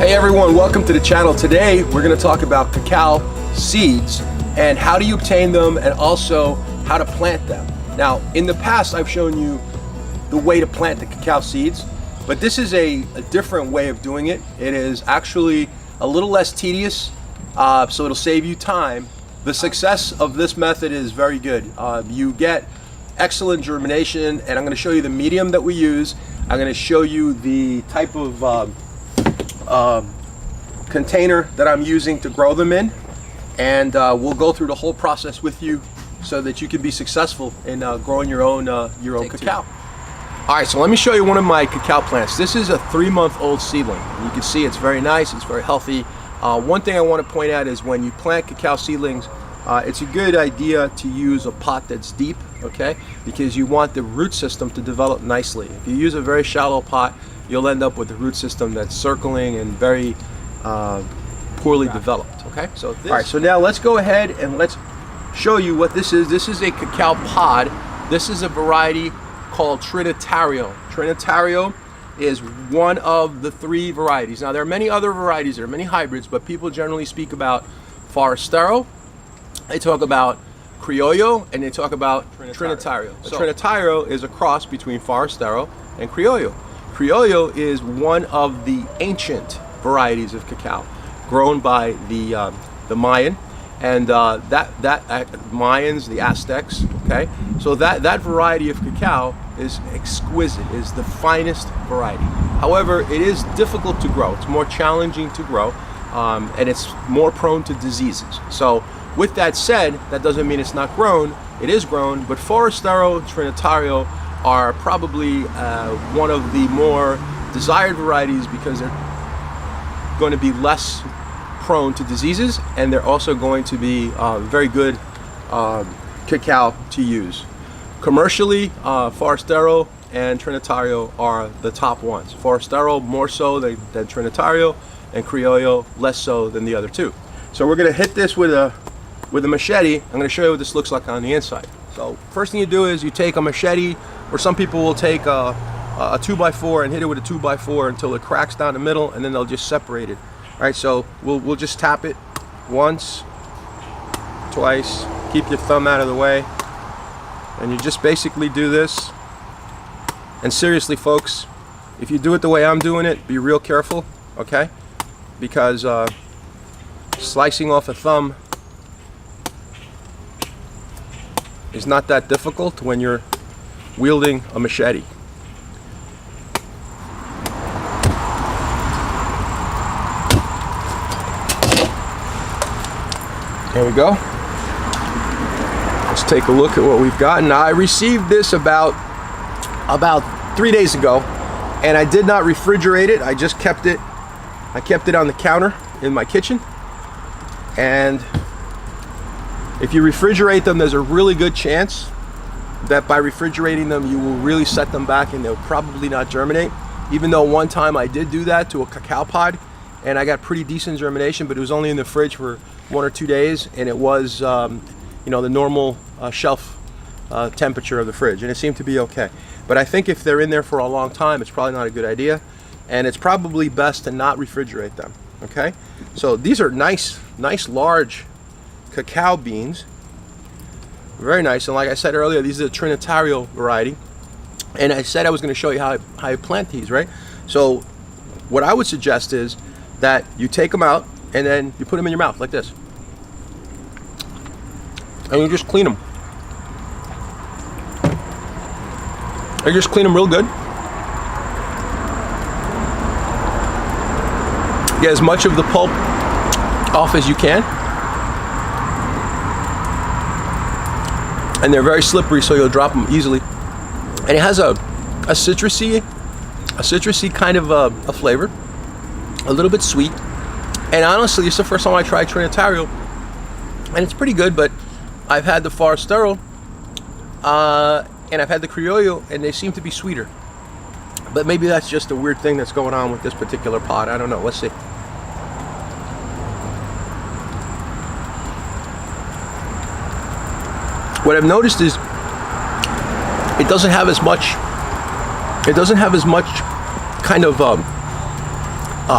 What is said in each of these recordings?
Hey everyone, welcome to the channel. Today we're going to talk about cacao seeds and how do you obtain them and also how to plant them. Now in the past I've shown you the way to plant the cacao seeds, but this is a different way of doing it. It is actually a little less tedious, so it'll save you time. The success of this method is very good. You get excellent germination, and I'm going to show you the medium that we use. I'm going to show you the type of container that I'm using to grow them in, and we'll go through the whole process with you so that you can be successful in growing your own cacao. All right, so let me show you one of my cacao plants. This is a 3-month-old seedling. You can see it's very nice, it's very healthy. One thing I want to point out is when you plant cacao seedlings, it's a good idea to use a pot that's deep, okay? Because you want the root system to develop nicely. If you use a very shallow pot, you'll end up with a root system that's circling and very poorly developed, okay? So all right, so now let's go ahead and let's show you what this is. This is a cacao pod. This is a variety called Trinitario. Trinitario is one of the 3 varieties. Now there are many other varieties, there are many hybrids, but people generally speak about Forastero, they talk about Criollo, and they talk about Trinitario. So Trinitario is a cross between Forastero and Criollo. Criollo is one of the ancient varieties of cacao grown by the Mayan, and Mayans, the Aztecs, okay? So that variety of cacao is exquisite, is the finest variety. However, it is difficult to grow. It's more challenging to grow, and it's more prone to diseases. So with that said, that doesn't mean it's not grown. It is grown, but Forastero, Trinitario are probably one of the more desired varieties because they're going to be less prone to diseases, and they're also going to be very good cacao to use. Commercially, Forastero and Trinitario are the top ones. Forastero more so than Trinitario, and Criollo less so than the other 2. So we're going to hit this with a machete. I'm going to show you what this looks like on the inside. So first thing you do is you take a machete, or some people will take a 2x4 and hit it with a 2x4 until it cracks down the middle, and then they'll just separate it. All right, so we'll just tap it once, twice, keep your thumb out of the way, and you just basically do this. And seriously folks, if you do it the way I'm doing it, be real careful, okay? Because slicing off a thumb is not that difficult when you're wielding a machete. There we go. Let's take a look at what we've got. Now I received this about 3 days ago, and I did not refrigerate it. I just kept it. I kept it on the counter in my kitchen. And if you refrigerate them, there's a really good chance that by refrigerating them, you will really set them back and they'll probably not germinate. Even though one time I did do that to a cacao pod, and I got pretty decent germination, but it was only in the fridge for 1 or 2 days, and it was you know, the normal shelf temperature of the fridge, and it seemed to be okay. But I think if they're in there for a long time, it's probably not a good idea, and it's probably best to not refrigerate them, okay? So these are nice large cacao beans, very nice. And like I said earlier, these are the Trinitario variety, and I said I was going to show you how I plant these, right? So what I would suggest is that you take them out and then you put them in your mouth like this, and you just clean them. You just clean them real good. Get as much of the pulp off as you can. And they're very slippery, so you'll drop them easily. And it has a citrusy kind of a flavor, a little bit sweet. And honestly, it's the first time I tried Trinitario, and it's pretty good. But I've had the Forastero, and I've had the Criollo, and they seem to be sweeter. But maybe that's just a weird thing that's going on with this particular pod. I don't know. Let's see. What I've noticed is it doesn't have as much kind of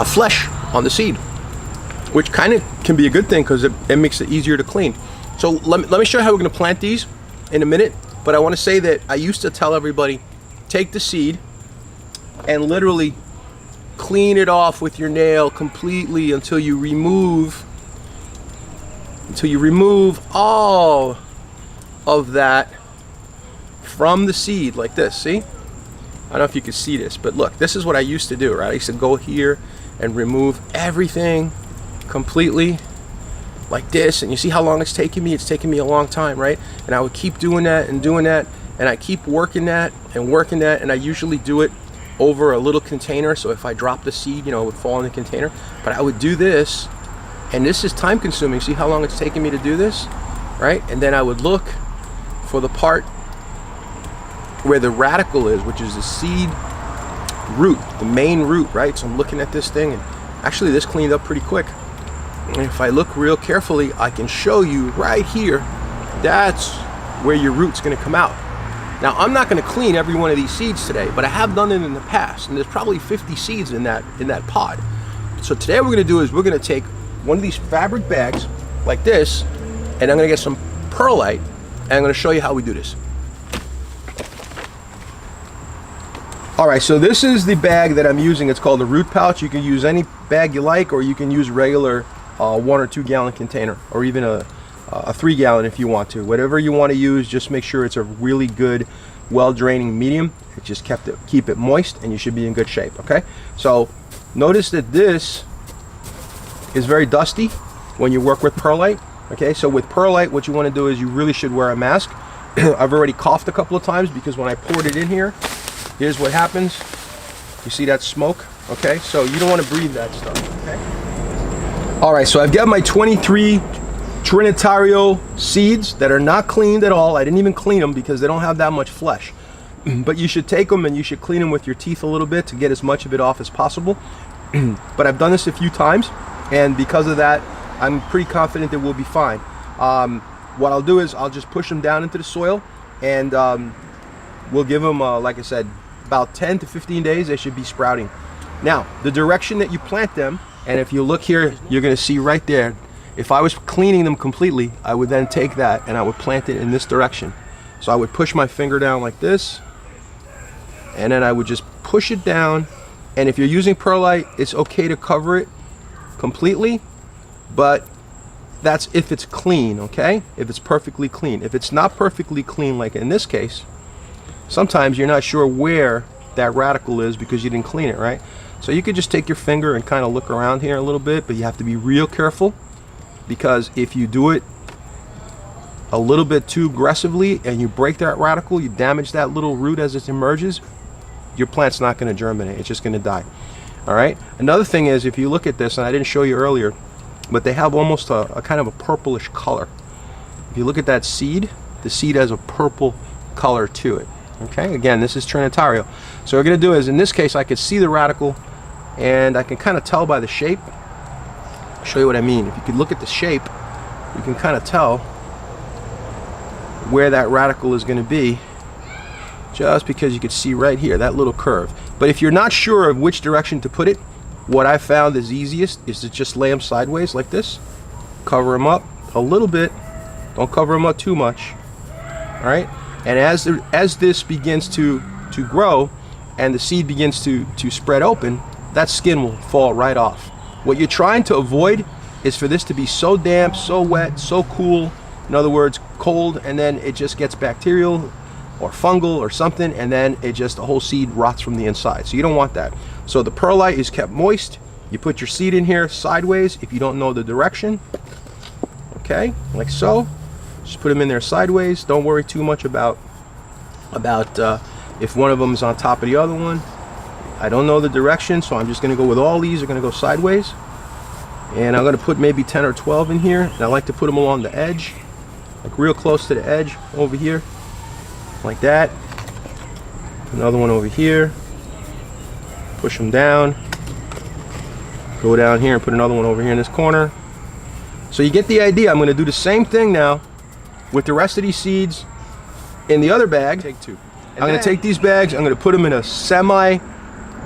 flesh on the seed, which kind of can be a good thing because it makes it easier to clean. So let me show you how we're going to plant these in a minute. But I want to say that I used to tell everybody, take the seed and literally clean it off with your nail completely until you remove all of that from the seed, like this. See? I don't know if you can see this, but look, this is what I used to do, right? I used to go here and remove everything completely like this, and you see how long it's taking me? It's taking me a long time, right? And I would keep doing that, and I keep working that, and I usually do it over a little container, so if I drop the seed, you know, it would fall in the container. But I would do this, and this is time consuming. See how long it's taking me to do this, right? And then I would look for the part where the radical is, which is the seed root, the main root, right? So I'm looking at this thing, and actually this cleaned up pretty quick. And if I look real carefully, I can show you right here, that's where your root's gonna come out. Now, I'm not gonna clean every one of these seeds today, but I have done it in the past, and there's probably 50 seeds in that pod. So today what we're gonna do is we're gonna take one of these fabric bags like this, and I'm gonna get some perlite, and I'm gonna show you how we do this. All right, so this is the bag that I'm using. It's called a root pouch. You can use any bag you like, or you can use regular 1 or 2 gallon container, or even a 3 gallon if you want to. Whatever you want to use, just make sure it's a really good, well draining medium. It just keep it moist, and you should be in good shape. Okay, so notice that this is very dusty when you work with perlite. Okay, so with perlite, what you want to do is you really should wear a mask. I've already coughed a couple of times because when I poured it in here, here's what happens. You see that smoke? Okay, so you don't want to breathe that stuff. Okay. All right, so I've got my 23 Trinitario seeds that are not cleaned at all. I didn't even clean them because they don't have that much flesh. But you should take them and you should clean them with your teeth a little bit to get as much of it off as possible. But I've done this a few times, and because of that, I'm pretty confident that we'll be fine. What I'll do is I'll just push them down into the soil, and we'll give them, like I said, about 10 to 15 days, they should be sprouting. Now, the direction that you plant them, and if you look here, you're gonna see right there, if I was cleaning them completely, I would then take that and I would plant it in this direction. So I would push my finger down like this, and then I would just push it down. And if you're using perlite, it's okay to cover it completely, but that's if it's clean, okay? If it's perfectly clean. If it's not perfectly clean, like in this case, sometimes you're not sure where that radical is because you didn't clean it, right? So you could just take your finger and kind of look around here a little bit, but you have to be real careful, because if you do it a little bit too aggressively and you break that radical, you damage that little root as it emerges, your plant's not going to germinate. It's just going to die. All right. Another thing is, if you look at this, and I didn't show you earlier, but they have almost a kind of a purplish color. If you look at that seed, the seed has a purple color to it. Okay, again, this is Trinitario. So what we're going to do is, in this case, I could see the radical, and I can kind of tell by the shape. I'll show you what I mean. If you could look at the shape, you can kind of tell where that radical is going to be, just because you could see right here, that little curve. But if you're not sure of which direction to put it, what I found is easiest is to just lay them sideways like this. Cover them up a little bit. Don't cover them up too much. All right? And as this begins to grow and the seed begins to spread open, that skin will fall right off. What you're trying to avoid is for this to be so damp, so wet, so cool, in other words, cold, and then it just gets bacterial or fungal or something, and then the whole seed rots from the inside. So you don't want that. So the perlite is kept moist. You put your seed in here sideways if you don't know the direction. Okay, like so. Just put them in there sideways. Don't worry too much about if one of them is on top of the other one. I don't know the direction, so I'm just going to go with all these are going to go sideways. And I'm going to put maybe 10 or 12 in here. And I like to put them along the edge, like real close to the edge over here, like that. Another one over here. Push them down. Go down here and put another one over here in this corner. So you get the idea. I'm going to do the same thing now with the rest of these seeds in the other bag. Take two. I'm going to take these bags, I'm going to put them in a semi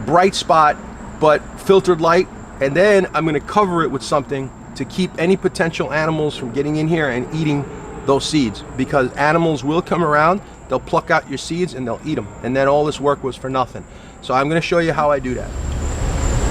bright spot, but filtered light, And then I'm going to cover it with something to keep any potential animals from getting in here and eating those seeds, because animals will come around, they'll pluck out your seeds and they'll eat them, and then all this work was for nothing. So I'm going to show you how I do that.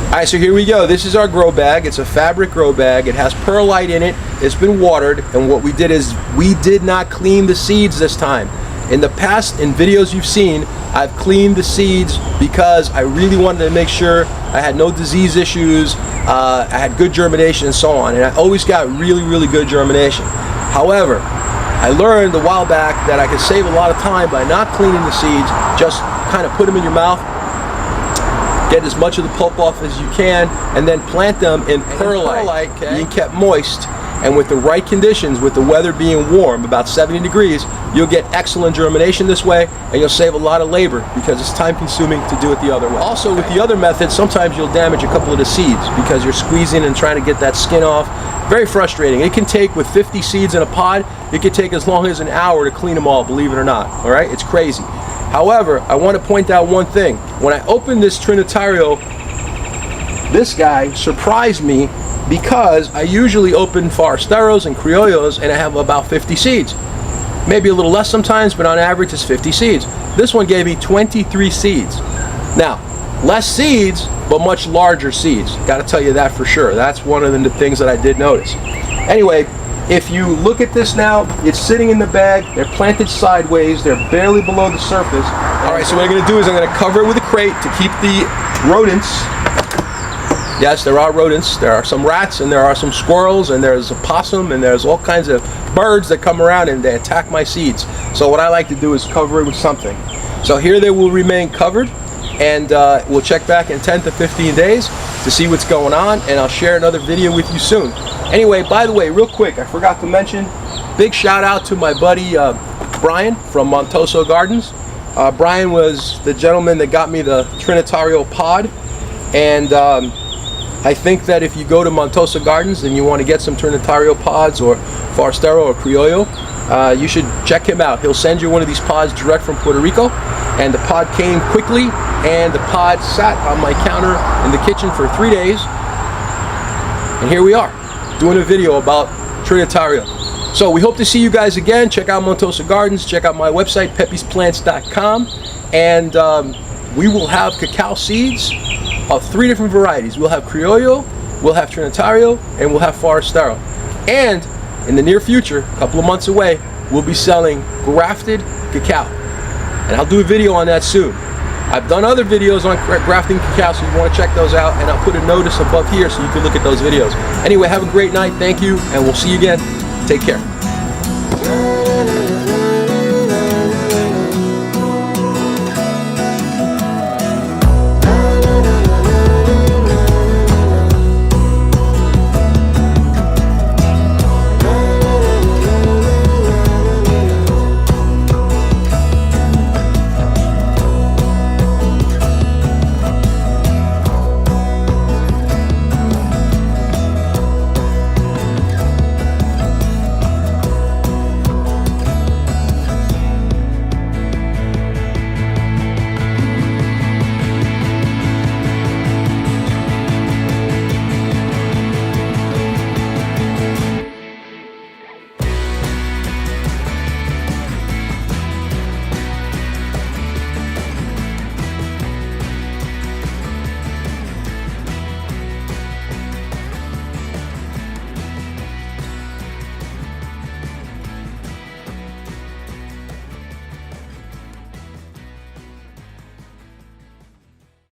Alright, so here we go. This is our grow bag. It's a fabric grow bag. It has perlite in it. It's been watered, and what we did is we did not clean the seeds this time. In the past, in videos you've seen, I've cleaned the seeds because I really wanted to make sure I had no disease issues, I had good germination and so on, and I always got really good germination. However, I learned a while back that I could save a lot of time by not cleaning the seeds, just kind of put them in your mouth, get as much of the pulp off as you can, and then plant them in perlite, being kept moist. And with the right conditions, with the weather being warm, about 70 degrees, you'll get excellent germination this way, and you'll save a lot of labor because it's time consuming to do it the other way. Also, with the other method, sometimes you'll damage a couple of the seeds because you're squeezing and trying to get that skin off. Very frustrating. It can take, with 50 seeds in a pod, it can take as long as an hour to clean them all, believe it or not. All right, it's crazy. However, I want to point out one thing. When I opened this Trinitario, this guy surprised me, because I usually open Forasteros and Criollos and I have about 50 seeds. Maybe a little less sometimes, but on average it's 50 seeds. This one gave me 23 seeds. Now, less seeds, but much larger seeds. Gotta tell you that for sure. That's one of the things that I did notice. Anyway, if you look at this now, it's sitting in the bag, they're planted sideways, they're barely below the surface. Alright, so what I'm gonna do is I'm gonna cover it with a crate to keep the rodents. Yes, there are rodents. There are some rats, and there are some squirrels, and there's a possum, and there's all kinds of birds that come around and they attack my seeds. So what I like to do is cover it with something. So here they will remain covered, and we'll check back in 10 to 15 days to see what's going on, and I'll share another video with you soon. Anyway, by the way, real quick, I forgot to mention, big shout out to my buddy Brian from Montoso Gardens. Brian was the gentleman that got me the Trinitario pod, and I think that if you go to Montoso Gardens and you want to get some Trinitario pods or Forastero or Criollo, you should check him out. He'll send you one of these pods direct from Puerto Rico, and the pod came quickly, and the pod sat on my counter in the kitchen for 3 days, and here we are doing a video about Trinitario. So we hope to see you guys again. Check out Montoso Gardens, check out my website pepesplants.com, and we will have cacao seeds of 3 different varieties. We'll have Criollo, we'll have Trinitario, and we'll have Forastero. And in the near future, a couple of months away, we'll be selling grafted cacao. And I'll do a video on that soon. I've done other videos on grafting cacao, so you want to check those out, and I'll put a notice above here so you can look at those videos. Anyway, have a great night, thank you, and we'll see you again. Take care.